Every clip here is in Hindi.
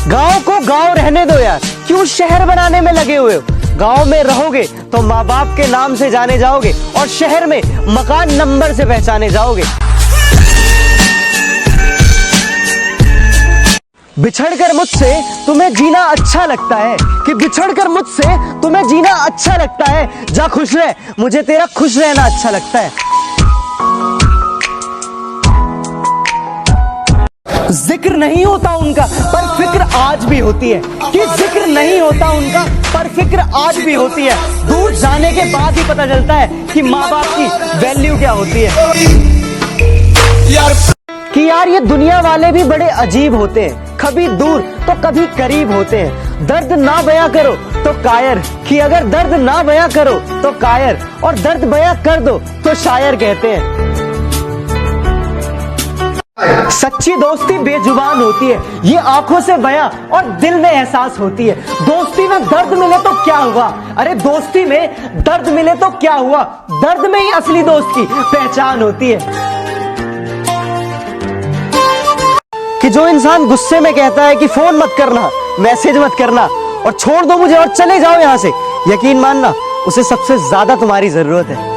गांव को गांव रहने दो यार, क्यों शहर बनाने में लगे हुए हो। गांव में रहोगे तो माँ बाप के नाम से जाने जाओगे और शहर में मकान नंबर से पहचाने जाओगे। बिछड़कर मुझसे तुम्हें जीना अच्छा लगता है कि बिछड़कर मुझसे तुम्हें जीना अच्छा लगता है। जा खुश रह, मुझे तेरा खुश रहना अच्छा लगता है। जिक्र नहीं होता उनका पर फिक्र आज भी होती है कि जिक्र नहीं होता उनका पर फिक्र आज भी होती है। दूर जाने के बाद ही पता चलता है कि माँ बाप की वैल्यू क्या होती है। कि यार ये दुनिया वाले भी बड़े अजीब होते हैं, कभी दूर तो कभी करीब होते हैं। दर्द ना बयां करो तो कायर, कि अगर दर्द ना बयां करो तो कायर, और दर्द बयां कर दो तो शायर कहते हैं। सच्ची दोस्ती बेजुबान होती है, ये आंखों से बयां और दिल में एहसास होती है। दोस्ती में दर्द मिले तो क्या हुआ, अरे दोस्ती में दर्द मिले तो क्या हुआ, दर्द में ही असली दोस्त की पहचान होती है। कि जो इंसान गुस्से में कहता है कि फोन मत करना, मैसेज मत करना और छोड़ दो मुझे और चले जाओ यहां से, यकीन मानना उसे सबसे ज्यादा तुम्हारी जरूरत है।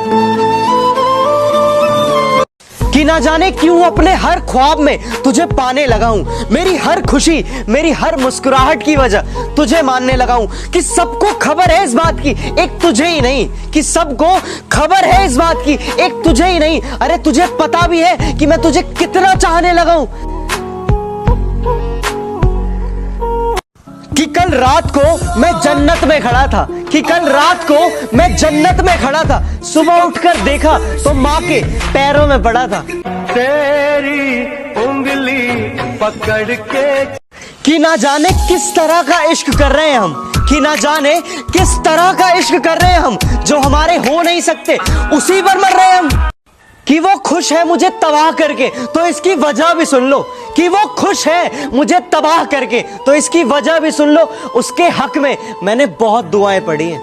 कि ना जाने क्यों अपने हर ख्वाब में तुझे पाने लगा हूं, मेरी हर खुशी मेरी हर मुस्कुराहट की वजह तुझे मानने लगा हूं। कि सबको खबर है इस बात की एक तुझे ही नहीं, कि सबको खबर है इस बात की एक तुझे ही नहीं, अरे तुझे पता भी है कि मैं तुझे कितना चाहने लगा हूं। कि कल रात को मैं जन्नत में खड़ा था, कि कल रात को मैं जन्नत में खड़ा था, सुबह उठकर देखा तो माँ के पैरों में पड़ा था। तेरी उंगली पकड़ के कि ना जाने किस तरह का इश्क कर रहे हैं हम, कि ना जाने किस तरह का इश्क कर रहे हैं हम, जो हमारे हो नहीं सकते उसी पर मर रहे हैं हम। कि वो खुश है मुझे तबाह करके तो इसकी वजह भी सुन लो, कि वो खुश है मुझे तबाह करके तो इसकी वजह भी सुन लो। उसके हक में मैंने बहुत दुआएं पढ़ी हैं।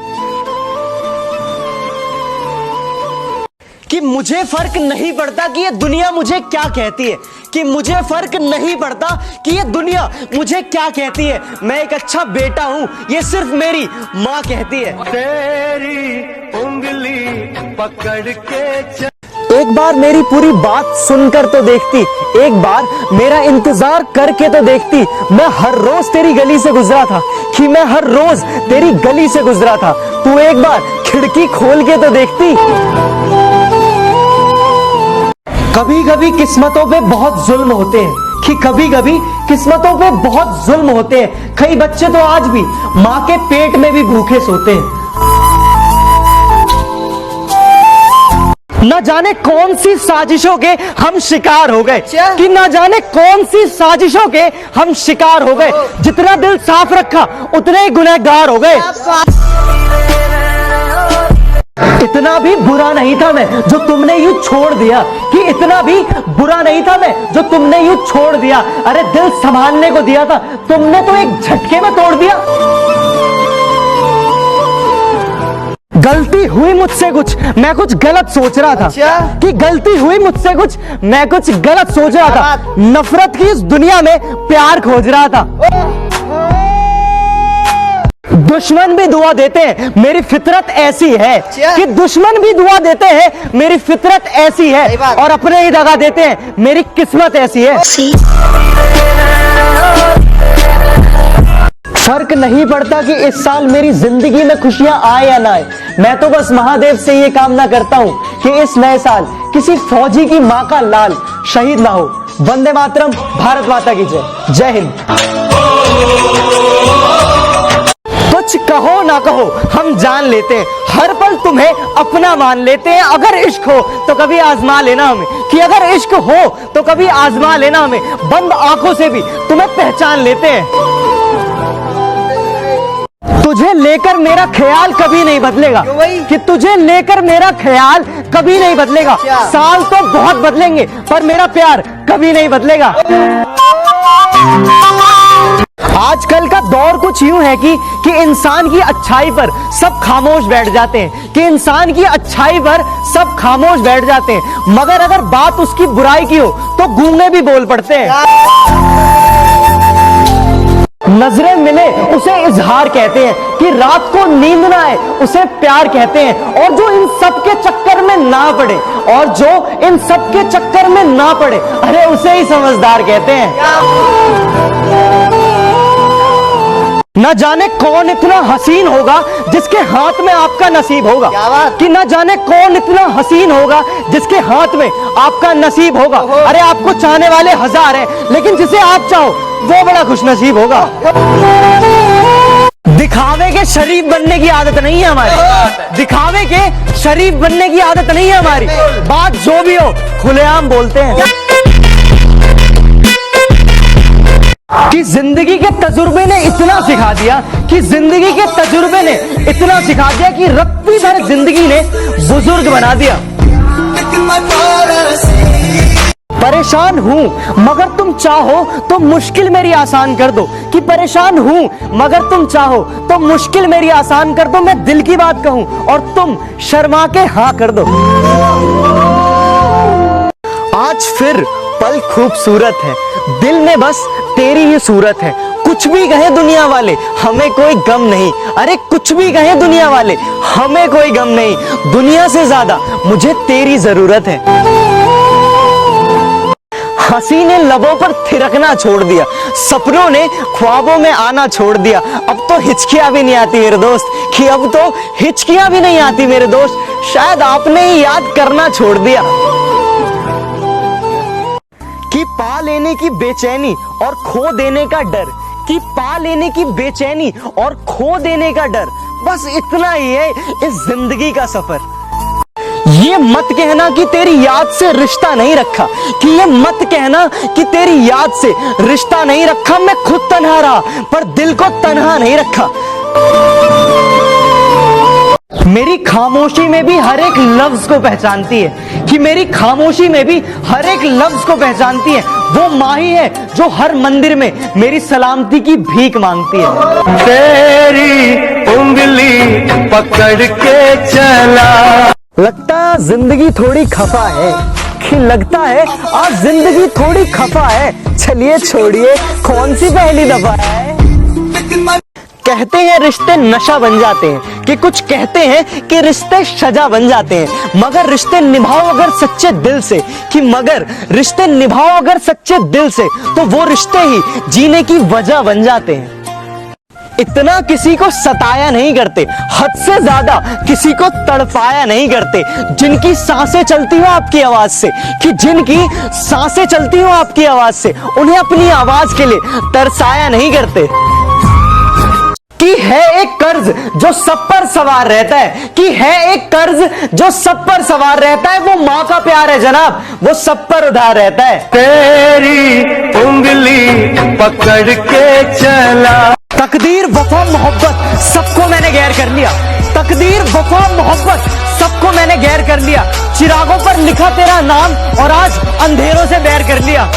कि मुझे फर्क नहीं पड़ता कि ये दुनिया मुझे क्या कहती है, कि मुझे फर्क नहीं पड़ता कि ये दुनिया मुझे क्या कहती है। मैं एक अच्छा बेटा हूं ये सिर्फ मेरी माँ कहती है। तेरी उंगली पकड़ के एक बार मेरी पूरी बात सुनकर तो देखती, एक बार मेरा इंतजार करके तो देखती। मैं हर रोज तेरी गली से गुजरा था, कि मैं हर रोज तेरी गली से गुजरा था, तू एक बार खिड़की खोल के तो देखती। कभी कभी किस्मतों पे बहुत जुल्म होते हैं, कि कभी कभी किस्मतों पे बहुत जुल्म होते हैं। कई बच्चे तो आज भी माँ के पेट में भी भूखे सोते हैं। न जाने कौन सी साजिशों के हम शिकार हो गए, कि न जाने कौन सी साजिशों के हम शिकार हो गए। जितना दिल साफ रखा उतने ही गुनहगार हो गए। इतना भी बुरा नहीं था मैं जो तुमने यूं छोड़ दिया, कि इतना भी बुरा नहीं था मैं जो तुमने यूं छोड़ दिया। अरे दिल संभालने को दिया था तुमने तो एक झटके में तोड़ दिया। गलती हुई मुझसे कुछ, मैं कुछ गलत सोच रहा था, कि गलती हुई मुझसे कुछ, मैं कुछ गलत सोच रहा था। नफरत की इस दुनिया में प्यार खोज रहा था। दुश्मन भी दुआ देते हैं मेरी फितरत ऐसी है, कि दुश्मन भी दुआ देते हैं मेरी फितरत ऐसी है, और अपने ही दगा देते हैं मेरी किस्मत ऐसी है। फर्क नहीं पड़ता कि इस साल मेरी जिंदगी में खुशियां आए या ना आए, मैं तो बस महादेव से ये कामना करता हूं कि इस नए साल किसी फौजी की मां का लाल शहीद ना हो। वंदे मातरम, भारत माता की जय। जय हिंद। कुछ कहो ना कहो हम जान लेते हैं, हर पल तुम्हें अपना मान लेते हैं। अगर इश्क हो तो कभी आजमा लेना हमें, कि अगर इश्क हो तो कभी आजमा लेना हमें। बंद आंखों से भी तुम्हें पहचान लेते हैं। तुझे लेकर मेरा ख्याल कभी नहीं बदलेगा, कि तुझे लेकर मेरा ख्याल कभी नहीं बदलेगा। साल तो बहुत बदलेंगे पर मेरा प्यार कभी नहीं बदलेगा। आजकल का दौर कुछ यूं है कि इंसान की अच्छाई पर सब खामोश बैठ जाते हैं, कि इंसान की अच्छाई पर सब खामोश बैठ जाते हैं, मगर अगर बात उसकी बुराई की हो तो गूंगे भी बोल पड़ते हैं। नजरें मिले उसे इजहार कहते हैं, कि रात को नींद ना आए उसे प्यार कहते हैं, और जो इन सब के चक्कर में ना पड़े, और जो इन सब के चक्कर में ना पड़े, अरे उसे ही समझदार कहते हैं। न जाने कौन इतना हसीन होगा जिसके हाथ में आपका नसीब होगा, कि न जाने कौन इतना हसीन होगा जिसके हाथ में आपका नसीब होगा। अरे आपको चाहने वाले हजार हैं, लेकिन जिसे आप चाहो वो बड़ा खुशनसीब होगा। दिखावे के शरीफ बनने की आदत नहीं है हमारी, दिखावे के शरीफ बनने की आदत नहीं है हमारी। बात जो भी हो खुलेआम बोलते हैं। कि जिंदगी के तजुर्बे ने इतना सिखा दिया, कि जिंदगी के तजुर्बे ने इतना सिखा दिया, कि रत्ती भर जिंदगी ने बुजुर्ग बना दिया। परेशान हूं मगर तुम चाहो तो मुश्किल मेरी आसान कर दो, कि परेशान हूं मगर तुम चाहो तो मुश्किल मेरी आसान कर दो। मैं दिल की बात कहूं और तुम शर्मा के हाँ कर दो। आज फिर पल खूबसूरत है, दिल में बस तेरी ही सूरत है। कुछ भी कहे दुनिया वाले हमें कोई गम नहीं, अरे कुछ भी कहे दुनिया वाले हमें कोई गम नहीं। दुनिया से ज्यादा मुझे तेरी जरूरत है। हंसी ने लबों पर थिरकना छोड़ दिया, सपनों ने ख्वाबों में आना छोड़ दिया। अब तो हिचकियां भी नहीं आती मेरे दोस्त, कि अब तो हिचकियां भी नहीं आती मेरे दोस्त। शायद आपने ही याद करना छोड़ दिया। कि पा लेने की बेचैनी और खो देने का डर, कि पा लेने की बेचैनी और खो देने का डर, बस इतना ही है इस जिंदगी का सफर। ये मत कहना कि तेरी याद से रिश्ता नहीं रखा, कि ये मत कहना कि तेरी याद से रिश्ता नहीं रखा। मैं खुद तन्हा रहा पर दिल को तन्हा नहीं रखा। मेरी खामोशी में भी हर एक लफ्ज को पहचानती है, कि मेरी खामोशी में भी हर एक लफ्ज को पहचानती है। वो माही है जो हर मंदिर में मेरी सलामती की भीख मांगती है। तेरी उंगली पकड़ के चला। लगता जिंदगी थोड़ी खफा है, कि लगता है आज जिंदगी थोड़ी खफा है। चलिए छोड़िए कौन सी पहली दफा है। कहते हैं रिश्ते नशा बन जाते हैं, कि कुछ कहते हैं कि रिश्ते सजा बन जाते हैं। मगर रिश्ते निभाओ अगर सच्चे दिल से, कि मगर रिश्ते निभाओ अगर सच्चे दिल से, तो वो रिश्ते ही जीने की वजह बन जाते हैं। इतना किसी को सताया नहीं करते, हद से ज्यादा किसी को तड़पाया नहीं करते। जिनकी सांसें चलती हो आपकी आवाज से, कि जिनकी सांसें चलती हो आपकी आवाज से, उन्हें अपनी आवाज के लिए तरसाया नहीं करते। कि है एक कर्ज जो सब पर सवार रहता है, कि है एक कर्ज जो सब पर सवार रहता है। वो माँ का प्यार है जनाब, वो सब पर उधार रहता है। तेरी उंगली पकड़ के चला। तकदीर वफा मोहब्बत सबको मैंने गैर कर लिया, तकदीर वफा मोहब्बत सबको मैंने गैर कर लिया। चिरागों पर लिखा तेरा नाम और आज अंधेरों से बैर कर लिया।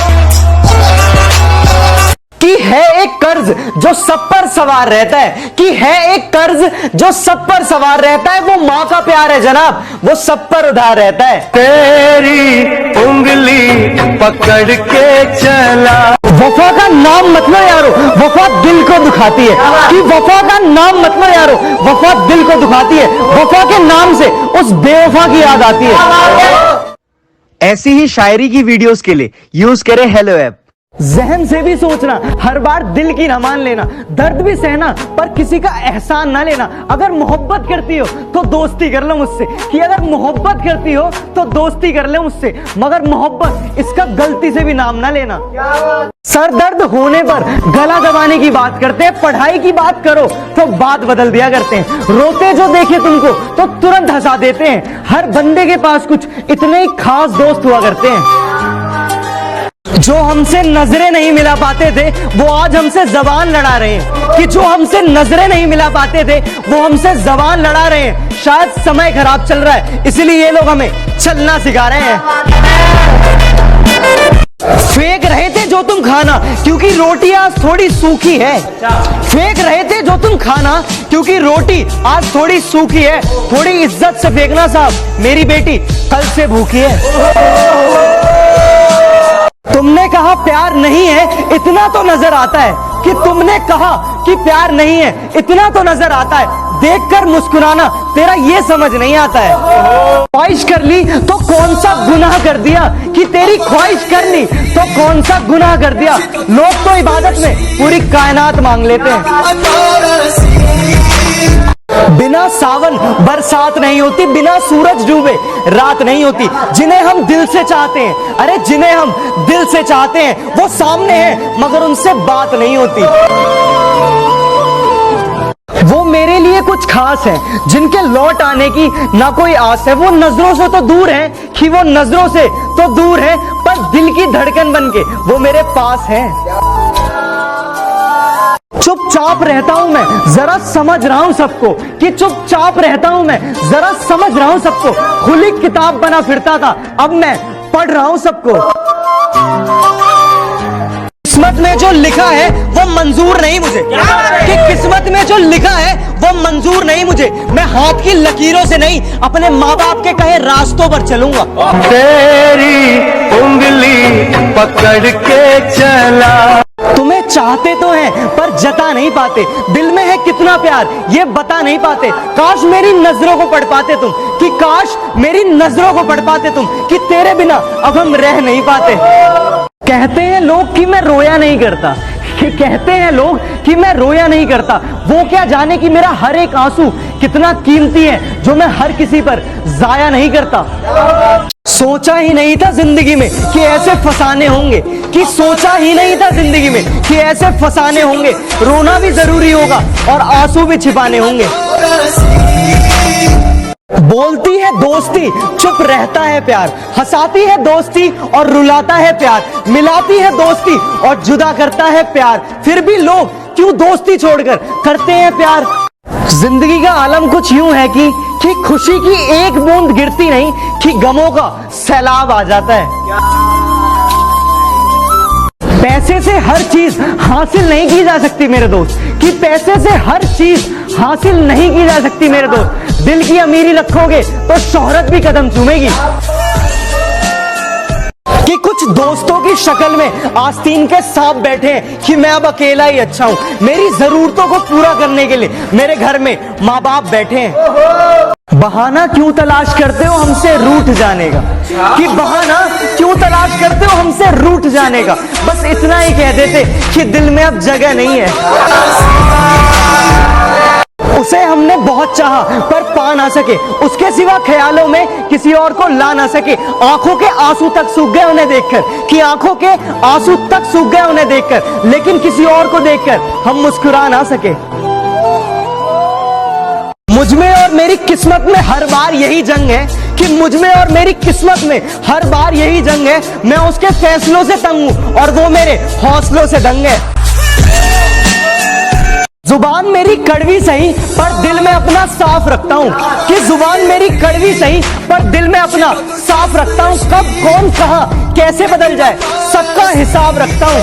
कि है एक कर्ज जो सब पर सवार रहता है, कि है एक कर्ज जो सब पर सवार रहता है। वो माँ का प्यार है जनाब, वो सब पर उधार रहता है। तेरी उंगली पकड़ के चला। वफा का नाम मत लो यारो, वफा दिल को दुखाती है, कि वफा का नाम मत लो यारो, वफा दिल को दुखाती है। वफा के नाम से उस बेवफा की याद आती है। ऐसी ही शायरी की वीडियोस के लिए यूज करें हेलो ऐप। जहन से भी सोचना, हर बार दिल की ना मान लेना, दर्द भी सहना पर किसी का एहसान ना लेना। अगर मोहब्बत करती हो तो दोस्ती कर लो मुझसे, कि अगर मोहब्बत करती हो तो दोस्ती कर ले मुझसे, मगर मोहब्बत इसका गलती से भी नाम ना लेना। सर दर्द होने पर गला दबाने की बात करते हैं, पढ़ाई की बात करो तो बात बदल दिया करते हैं। रोते जो देखे तुमको तो तुरंत हंसा देते हैं। हर बंदे के पास कुछ इतने ही खास दोस्त हुआ करते हैं। जो हमसे नजरें नहीं मिला पाते थे वो आज हमसे जबान लड़ा रहे हैं, कि जो हमसे नजरें नहीं मिला पाते थे वो हमसे जबान लड़ा रहे हैं। शायद समय खराब चल रहा है इसलिए ये लोग हमें चलना सिखा रहे हैं। फेंक रहे थे जो तुम खाना क्योंकि रोटी आज थोड़ी सूखी है, फेंक रहे थे जो तुम खाना क्योंकि रोटी आज थोड़ी सूखी है। थोड़ी इज्जत से फेंकना साहब, मेरी बेटी कल से भूखी है। तुमने कहा प्यार नहीं है, इतना तो नजर आता है। कि तुमने कहा कि प्यार नहीं है, इतना तो नजर आता है। देखकर मुस्कुराना तेरा ये समझ नहीं आता है। ख्वाहिश कर ली तो कौन सा गुनाह कर दिया, कि तेरी ख्वाहिश करनी तो कौन सा गुनाह कर दिया। लोग तो इबादत में पूरी कायनात मांग लेते हैं। बिना सावन बरसात नहीं होती, बिना सूरज डूबे रात नहीं होती। जिन्हें हम दिल से चाहते हैं, अरे जिन्हें हम दिल से चाहते हैं वो सामने हैं, मगर उनसे बात नहीं होती। वो मेरे लिए कुछ खास है, जिनके लौट आने की ना कोई आस है। वो नजरों से तो दूर है, कि वो नजरों से तो दूर है, पर दिल की धड़कन बनके वो मेरे पास है। चुपचाप रहता हूं मैं, जरा समझ रहा हूं सबको, कि चुपचाप रहता हूं मैं, जरा समझ रहा हूं सबको। खुली किताब बना फिरता था, अब मैं पढ़ रहा हूं सबको। किस्मत में जो लिखा है वो मंजूर नहीं मुझे, कि किस्मत में जो लिखा है वो मंजूर नहीं मुझे। मैं हाथ की लकीरों से नहीं, अपने माँ बाप के कहे रास्तों पर चलूंगा। तेरी उंगली पकड़ के चला। तुम्हें चाहते तो हैं पर जता नहीं पाते, दिल में है कितना प्यार ये बता नहीं पाते। काश मेरी नजरों को पढ़ पाते तुम, कि काश मेरी नजरों को पढ़ पाते तुम, कि तेरे बिना अब हम रह नहीं पाते। कहते हैं लोग कि मैं रोया नहीं करता, कि कहते हैं लोग कि मैं रोया नहीं करता। वो क्या जाने कि मेरा हर एक आंसू कितना कीमती है, जो मैं हर किसी पर जाया नहीं करता। सोचा ही नहीं था जिंदगी में कि ऐसे फसाने होंगे, कि सोचा ही नहीं था जिंदगी में कि ऐसे फसाने होंगे। रोना भी जरूरी होगा और आंसू भी छिपाने होंगे। बोलती है दोस्ती, चुप रहता है प्यार। हंसाती है दोस्ती और रुलाता है प्यार। मिलाती है दोस्ती और जुदा करता है प्यार। फिर भी लोग क्यों दोस्ती छोड़कर करते हैं प्यार। जिंदगी का आलम कुछ यूं है कि खुशी की एक बूंद गिरती नहीं, कि गमों का सैलाब आ जाता है। पैसे से हर चीज हासिल नहीं की जा सकती मेरे दोस्त, कि पैसे से हर चीज हासिल नहीं की जा सकती मेरे दोस्त। दिल की अमीरी रखोगे तो शोहरत भी कदम चूमेगी। कि कुछ दोस्तों की शक्ल में आस्तीन के सांप बैठे हैं, कि मैं अब अकेला ही अच्छा हूं। मेरी जरूरतों को पूरा करने के लिए मेरे घर में माँ बाप बैठे हैं। बहाना क्यों तलाश करते हो हमसे रूठ जाने का, कि बहाना क्यों तलाश करते हो हमसे रूठ जाने का। बस इतना ही कह देते कि दिल में अब जगह नहीं है। उसे हमने बहुत चाहा पर पा ना सके, उसके सिवा ख्यालों में किसी और को ला ना सके। आंखों के आंसू तक सूख गए उन्हें देखकर, कि आंखों के आंसू तक सूख गए उन्हें देखकर, लेकिन किसी और को देखकर हम मुस्कुरा ना सके। मुझमें और मेरी किस्मत में हर बार यही जंग है, कि मुझमें और मेरी किस्मत में हर बार यही जंग है। मैं उसके फैसलों से तंग हूं और वो मेरे हौसलों से दंग है। जुबान मेरी कड़वी सही पर दिल में अपना साफ रखता हूँ, कि जुबान मेरी कड़वी सही पर दिल में अपना साफ रखता हूँ। कब कौन कहाँ कैसे बदल जाए सबका हिसाब रखता हूँ।